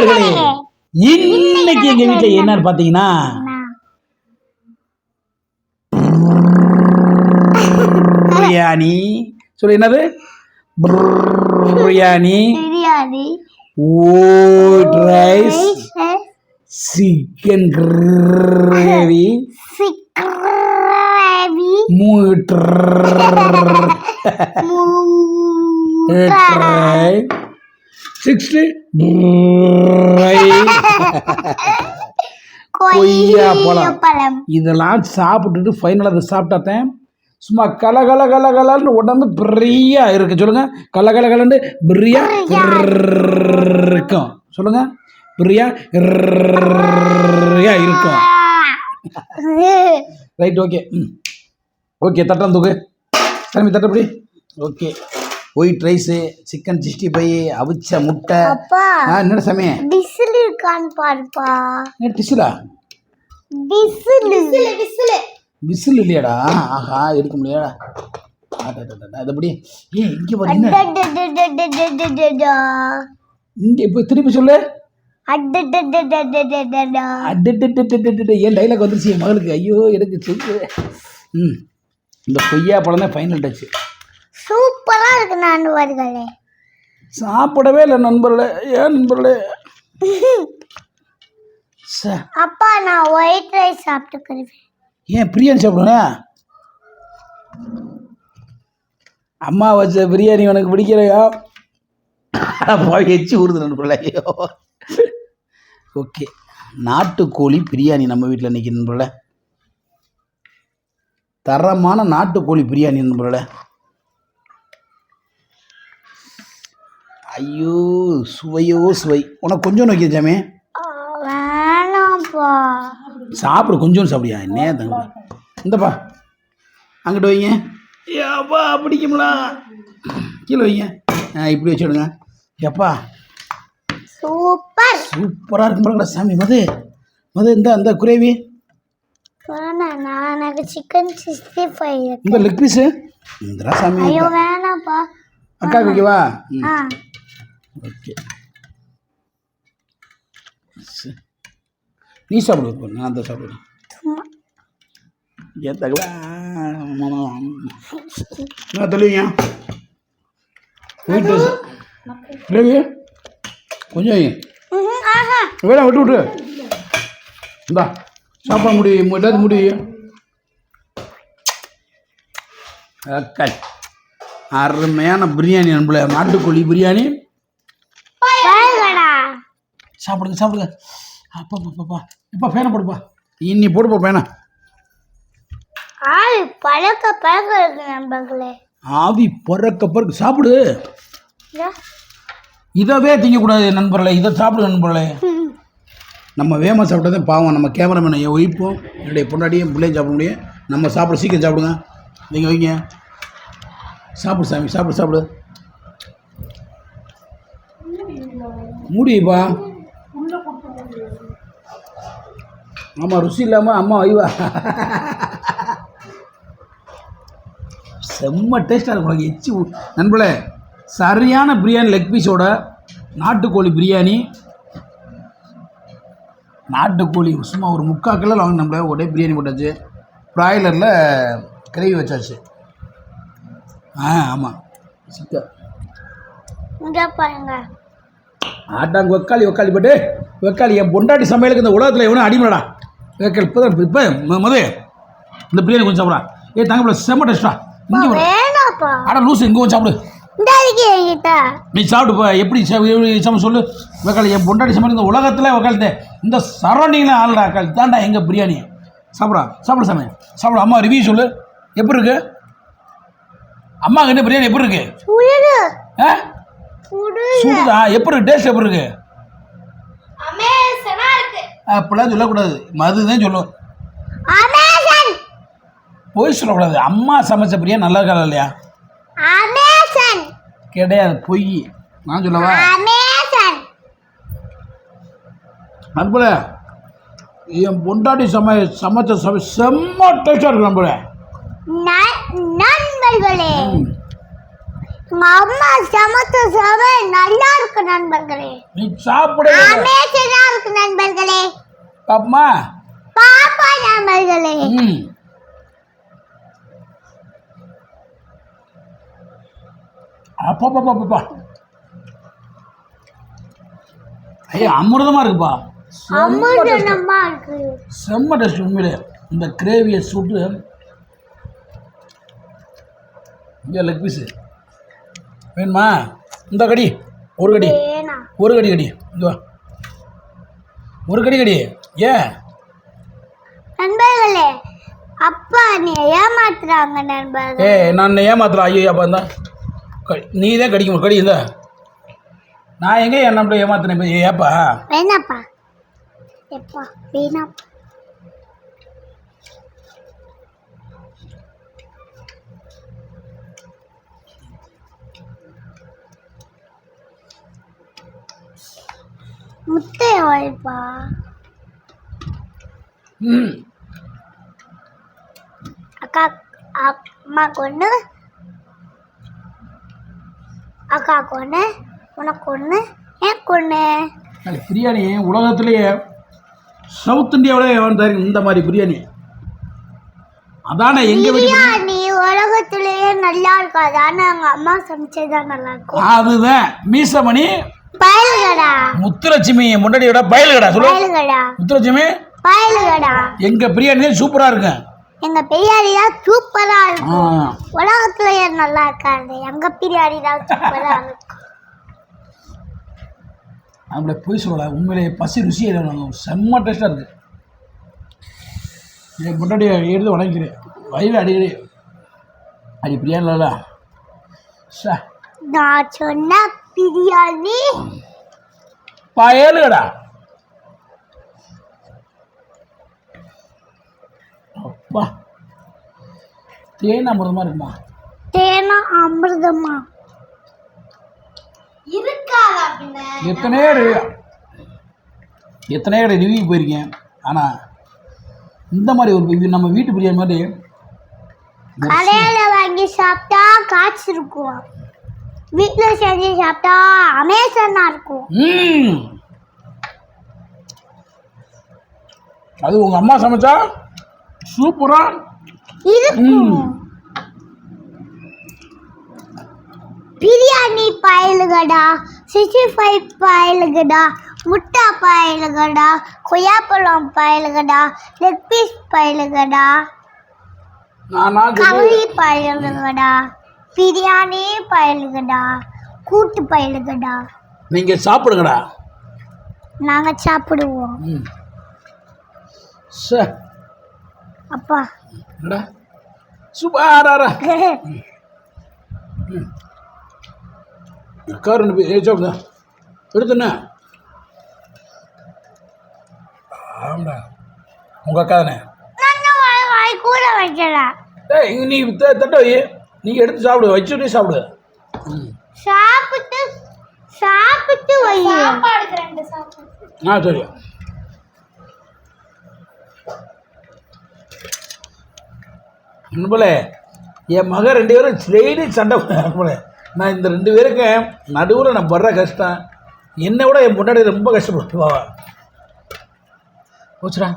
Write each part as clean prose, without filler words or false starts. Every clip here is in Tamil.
நண்பர்களே, இன்னைக்கு எங்க வீட்டுல என்னன்னு பாத்தீங்கன்னா பிரியாணி. சொல்லு என்னது? Biryani, white rice, chicken gravy, கொய்யா பழம். இதெல்லாம் சாப்பிட்டுட்டு ஃபைனலாக அதை சாப்பிட்டாத்தேன் சும்மா கலகலன்னு உடம்பு பிரியா இருக்கு. சொல்லுங்க, கலகலன்னு பிரியா இருக்கும். சொல்லுங்க, பிரியா இருக்கும். Right, okay okay. தட்டம் தூக்கு சாமி, தட்டப்படி. ஓகே, ஒயிட் ரைஸு, சிக்கன் 65, அவிச்ச முட்டை. என்ன சாமி விசில் இருக்கான்னு பாருப்பா. டிசிலா? விசில் இல்லையாடா? ஆஹா, எடுக்க முடியாடா. அதப்படி ஏன் இங்கே பாருங்க. இங்கே இப்போ திருப்பி சொல்லு. ஏன் டைலாக் வந்துருச்சு என் மகளுக்கு? ஐயோ எனக்கு சொல்லு. இந்த கொய்யா பழம் தான் ஃபைனல் டச். சூப்பரா இருக்கு நண்பர்களே. சாப்பிடவே இல்லை நண்பர்களே. ஏன் நண்பர்களே? அப்பா நான் ஒயிட் ரைஸ் சாப்பிட்டுக்கிறேன். ஏன் பிரியாணி சாப்பிடுவேன்? அம்மா வச்ச பிரியாணி உனக்கு பிடிக்கலையா? எச்சு ஊறுது நண்பர்களே. ஐயோ. ஓகே, நாட்டுக்கோழி பிரியாணி நம்ம வீட்டில் இன்றைக்கி நண்பர்களே. தரமான நாட்டுக்கோழி பிரியாணி நண்பர்களே. ஐயோ, சுவையோ சுவை. உனக்கு கொஞ்சம் வைக்க சாமி. வேணாம்ப்பா, சாப்பிடு, கொஞ்சம் சாப்பிடியா? என்ன தங்க இந்தப்பா, அங்கிட்டு வைங்க. ஏப்பா பிடிக்கும்ல, கீழே வைங்க. இப்படி வச்சுடுங்க. எப்பா சூப்பராக இருக்கும் சாமி. மது இந்த குரேவி எனக்கு சிக்கன் 65 இந்த லெக் பீஸு இந்த சாமி. ஐயோ வேணாம்ப்பா. அக்கா ஓகேவா? ஓகே, நீ சாப்பிடு, நான் தான் சாப்பிடுவேன். ஏன் தகவா தெளிவீங்க? வீட்டு கிரேவி கொஞ்சம் வேணா விட்டு இந்தா சாப்பிட முடியும். ஏதாவது முடியும். அருமையான பிரியாணி நண்பர்களே, நாட்டுக்கோழி பிரியாணி. சாப்பிடுங்க. அப்பா எப்பா ஃபேனை போடுப்பா. இன்னி போடுப்பா ஃபேனை. பழக்க இருக்கு நண்பர்களே. ஆவி பறக்க சாப்பிடு. இதவே திங்கக்கூடாது நண்பர்களே, இதை சாப்பிடு நண்பர்களே. நம்ம வேகமாக சாப்பிட்டதே பாவம். நம்ம கேமராமேனை என் ஒய்ப்பும் என்னுடைய பொண்டாட்டியும் பிள்ளையும் சாப்பிட முடியும். நம்ம சாப்பிட சீக்கிரம் சாப்பிடுங்க. நீங்கள் வைங்க, சாப்பிடு சாமி, சாப்பிடு. முடியுப்பா. ஆமாம், ருசி இல்லாமல் அம்மா வைவா. செம்ம டேஸ்ட்டாக இருக்கும். எச்சு நண்பர்களே, சரியான பிரியாணி லெக் பீஸோட நாட்டுக்கோழி பிரியாணி. நாட்டுக்கோழி சும்மா ஒரு 3/4 கிலோ வாங்க நம்மள ஒரே பிரியாணி போட்டாச்சு. ப்ராய்லரில் கிரேவி வச்சாச்சு. ஆமாம், சிக்கன் ஆட்டாங்க. வெக்காளி போட்டு வெக்காளி. என் பொண்டாட்டி சமையலுக்கு இந்த உலகத்தில் எவனும் அடிமடா வெக்காளி. இப்போ மது இந்த பிரியாணி கொஞ்சம் சாப்பிட்றா. தங்கப்பில் செம்ம டேஸ்டா. இங்கே அட லூசு, இங்கே கொஞ்சம் சாப்பிடு. நீ சாப்பிடுப்பா. எப்படி சமை சொல்லு. வெக்காளி என் பொண்டாட்டி சமையல் இந்த உலகத்தில் வெக்காளி இந்த சரௌண்டிங்கில் ஆளுடா காளி தாண்டா எங்கள் பிரியாணி. சாப்பிடு சாமி, சாப்பிடு. அம்மா ரிவ்யூ சொல்லு, எப்படி இருக்கு? அம்மா கிட்ட பிரியாணி எப்படி இருக்கு? சூடுதா? எப்படி இருக்கு? டேஸ்ட் எப்படி இருக்கு? அப்படிலாம் சொல்லக்கூடாது, மதுதான் சொல்லுவோம். பொய் சொல்லக்கூடாது. அம்மா சமைச்ச பிரியாணி நல்லா இருக்கா இல்லையா? கிடையாது, பொய். நான் சொல்லவா? நண்பல என் பொண்டாட்டி சமைச்ச செம்ம டேஸ்டாக இருக்கு நண்பல. உங்க அம்மா சமைத்த சமையல் நல்லா இருக்கு நண்பர்களே. நீ சாப்பிட அமேசிங்கா இருக்கு நண்பர்களே. பாப்பமா பாப்பா நண்பர்களே. அப்பா ஐயா அமிர்தமா இருக்குப்பா. அமிர்தமா இருக்கு. செம்ம டேஸ்ட் உண்மையிலே. இந்த கிரேவியை சுட்டு இங்கே லெக் பீஸு வேணுமா? இந்த கடி ஒரு கடி ஒரு கடி கடி இங்கே ஒரு கடி கடி. ஏன் நண்பர்களே அப்பா நீ ஏமாத்துறாங்க நண்பர்களே. நான் ஏமாத்துறேன். ஐயோ அப்பா இருந்தா நீ தான் கடிக்கும் கடி இருந்தா நான் எங்கே என் நம்மள ஏமாத்தினேன். ஏப்பா வேணாப்பா எப்பா வேணாப்பா. முட்டை வாய்ப்பா. அக்கா அம்மாக்கு ஒன்று, அக்காவுக்கு ஒன்று, உனக்கு ஒன்று, எனக்கு ஒன்று. பிரியாணி உலகத்திலேயே சவுத் இந்தியாவிலே இந்த மாதிரி பிரியாணி அதானே எங்க பிரியாணி உலகத்திலேயே நல்லா இருக்காது. ஆனால் எங்கள் அம்மா சமைச்சதுதான் நல்லா இருக்கும். அதுதான் மீசமணி பயலுகடா. முத்துலட்சுமி முன்னாடியோட பயலுகடா சொல்லு. பயலுகடா முத்துலட்சுமி பயலுகடா. எங்க பிரியாணி சூப்பரா இருக்கு. எங்க பிரியாணி தான் சூப்பரா இருக்கும். உலகத்திலேயே நல்லா இருக்காது. எங்க பிரியாணி தான் சூப்பரா இருக்கும். நம்மள போய் சொல்லலாம். உண்மையிலேயே பசி ருசியாக செம்ம டேஸ்டாக இருக்குது. என் முன்னாடி எடுத்து உடைக்கிறேன் வயிறு அடிக்கடி அடி பிரியாணில சார் நான் சொன்ன பிரியாணி பயலுகடா. அப்பா தேன் அமிர்தமா இருக்குமா? தேனா அமிர்தமா இருக்காதா? எத்தனையோ ரிவ்யூ போயிருக்கேன். ஆனால் இந்த மாதிரி ஒரு நம்ம வீட்டு பிரியாணி மாதிரி கடையில் வாங்கி சாப்பிட்டா காய்ச்சி இருக்கும். வீட்டில் செஞ்சு சாப்பிட்டா அமேசனாக இருக்கும். அது உங்கள் அம்மா சமைச்சா சூப்பராக இருக்கும். பிரியாணி பயலுகடா, 65 பயலுகடா, முட்டை பயலுகடா, கொய்யாப்பழம் பயலுகடா, லெக் பீஸ் பயலுகடா, கறி பயலுகடா, பிரியாணி பயலுகடா, கூட்டு பயலுகடா. நீங்கள் சாப்பிடுங்கடா. நாங்கள் சாப்பிடுவோம். அப்பா சூப்பரா கார் சாப்பிடுங்க எடுத்துண்ணா. ஆமாடா உங்கள் அக்கா தானே கூட வைக்கல. நீ தட்ட வை. நீங்கள் எடுத்து சாப்பிடு. வச்சுட்டே சாப்பிடு. சாப்பிட்டு சாப்பிட்டு வை. சரி. நண்பர்களே என் மகன் 2 பேரும் டெய்லி சண்டை போல. நான் இந்த 2 பேருக்கு நடுவில் நான் படுற கஷ்டம் என்னை விட என் முன்னாடி ரொம்ப கஷ்டப்பட்டுவா போச்சுடா.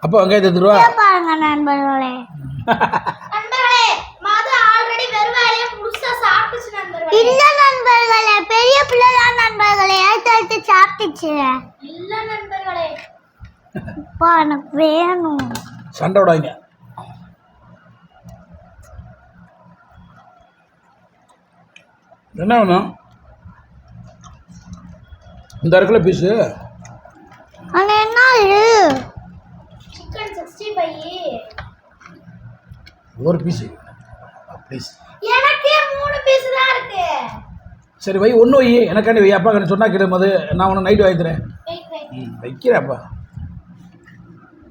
அப்போ வெங்காயத்தை தருவா பாருங்க நண்பர்களே. இல்ல நண்பர்களே பெரிய பிள்ளை தான் நண்பர்களே எடுத்து சாப்பிட்டுச்சு. இல்ல நண்பர்களே அப்பா எனக்கு வேணும். சண்டை விடாங்க. என்ன வேணும்? இந்த இருக்குல்ல பீஸு அது என்ன சிக்கன் 65 ஒரு பீஸு ப்ளீஸ். எனக்கே 3 பீஸ் தான் இருக்கு. சரி வை. ஒன்று வை. எனக்காண்டி வை. அப்பா கண்டு சொன்னா கிடும் போது நான் உன்னை நைட்டு வாங்கிக்கிறேன். வைக்கிறேன்ப்பா.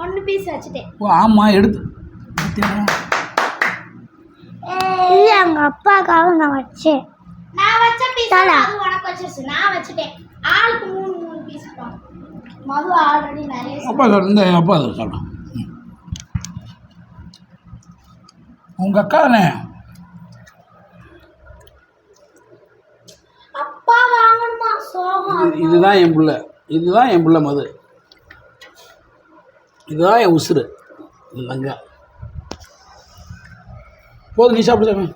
1 பீஸ் வச்சுட்டேன். ஓ ஆமாம் எடுத்து இல்ல எங்க அப்பாக்காக நான் வச்சேன். நான் வச்ச பீஸ் அது உனக்கு வச்சிருச்சு. நான் வச்சிட்டேன். ஆளுக்கு 3 பீஸ் தான். மது ஆல்ரெடி நிறைய அப்பா இந்த அப்பா அதை சாப்பிடும். உங்கள் அக்கா தானே அப்பா வாங்கணுமா சோகம் இதுதான் என் புள்ள, இதுதான் என் புள்ள மது, இதுதான் என் உசுறு. இல்லைங்க போதும், நீ சாப்பிடு சாமி.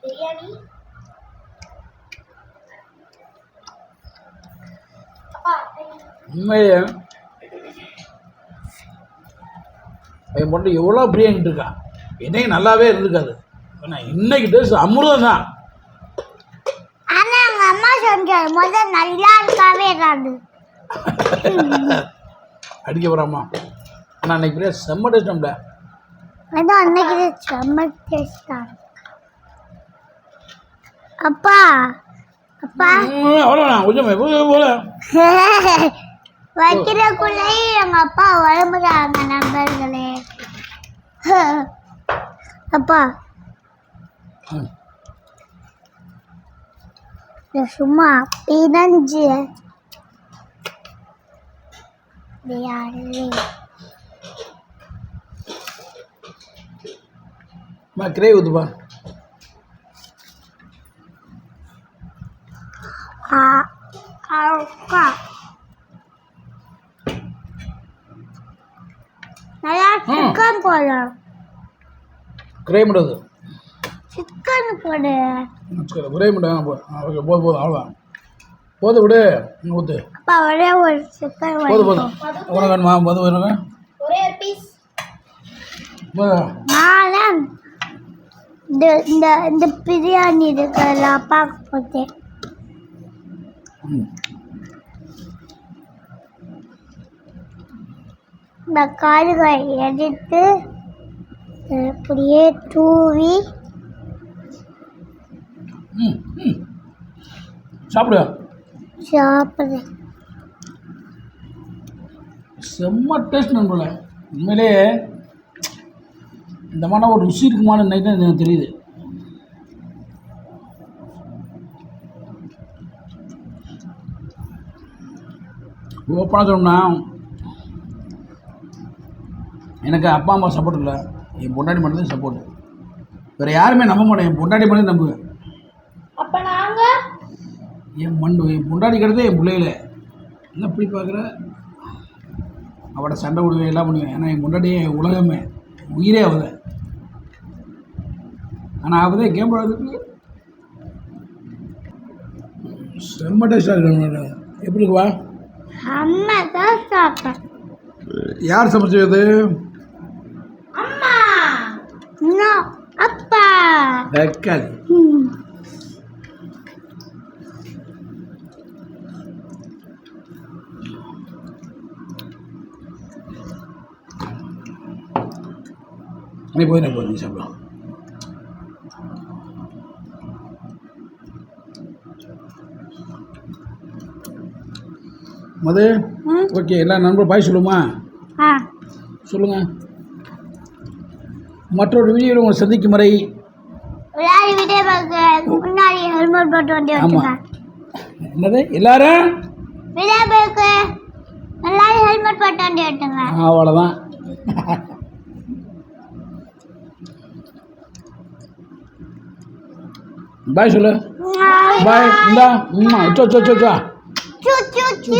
பிரியாணி அப்பா உண்மையே என் பொண்ணு எவ்வளோ பிரியாணிட்டு இருக்கா, என்னைக்கு நல்லாவே இருந்திருக்காது. ஆனால் இன்னைக்கு டேஸ்ட் அமிர்தம் தான். ஆனா எங்க அம்மா செஞ்சாரு முதல்ல நல்லா இருக்காவே இருக்காது. அடிக்க போகிறாம்மா. ஆனால் அன்னைக்கு பிரியா செம்ம டேஸ்ட். அதான் அன்னைக்கு செம்ம டேஸ்டா. அப்பா அப்பா அவ்வளோண்ணா கொஞ்சம் போல வைக்கிறக்குள்ளேயே எங்க அப்பா உடம்புறாங்க நண்பர்களே. அப்பா இது சும்மா பினஞ்சு கிரே ஊற்றுப்பா. நல்லா சிக்கன் போடு, கிரே முடியாது, சிக்கன் போடு. கிரே முடியாது. ஓகே போதும் போதும், அவ்வளோதான் போதும், விடு ஊற்று. அப்பா ஒரே ஒரு சிக்கன் போதும் போதும். உனக்கு வேணுமா? போதும் வேணுங்க. ஒரே ஒரு பீஸ் நான் இந்த இந்த இந்த பிரியாணி இருக்குல்ல அப்பாவுக்கு போட்டேன். இந்த காய்கறி எடுத்து அப்படியே தூவி சாப்பிடு. சாப்பிட்றேன். செம்ம டேஸ்ட் நண்பர்களே. உண்மையிலே இந்த மாதிரி ஒரு ருசி இருக்குமான்னு நினைக்க தான் எனக்கு தெரியுது. ஓப்பனாக சொல்லணும்னா எனக்கு அப்பா அம்மா சப்போர்ட் இல்லை, என் பொண்டாட்டி மட்டும்தான் சப்போர்ட். வேறு யாருமே நம்ப மாட்டேன், என் பொண்டாட்டி மட்டும் நம்புவேன். அப்ப நாங்க என் பொண்டாட்டி கிடத்தே என் பிள்ளைகள என்ன எப்படி பார்க்குற, அவட சண்டை விடுவேன், எல்லாம் பண்ணுவேன். ஏன்னா என் பொண்டாட்டியே உலகமே, உயிரே ஆகுது. ஆனால் ஆகுதே கேம் விளாடுறதுக்கு செம்ம டேஸ்டாக இருக்கு. எப்படி இருக்குவா? அம்மா தான் சாப்பிட்டேன். யார் சமைச்சது? அம்மா இன்னும் அப்பா. தக்காளி. நீ போய் நீ சாப்பிடலாம். மது ஓகே, எல்லா நண்பரும் பாய் சொல்லுமா? சொல்லுங்கள். மற்றொரு வீடியோவில் உங்களை சந்திக்கும் வரை எல்லாரும் வீடியோ பார்க்க முன்னாடி ஹெல்மெட் போட்டு வண்டி ஓட்டுங்க. என்னது எல்லாரும் வீடியோ பார்க்க எல்லாரும் ஹெல்மெட் போட்டு வண்டி ஓட்டுங்க. அவ்வளோதான். பாய் சொல்லு. பாய். இந்தா சோ சோ சோ சோ சு சு சு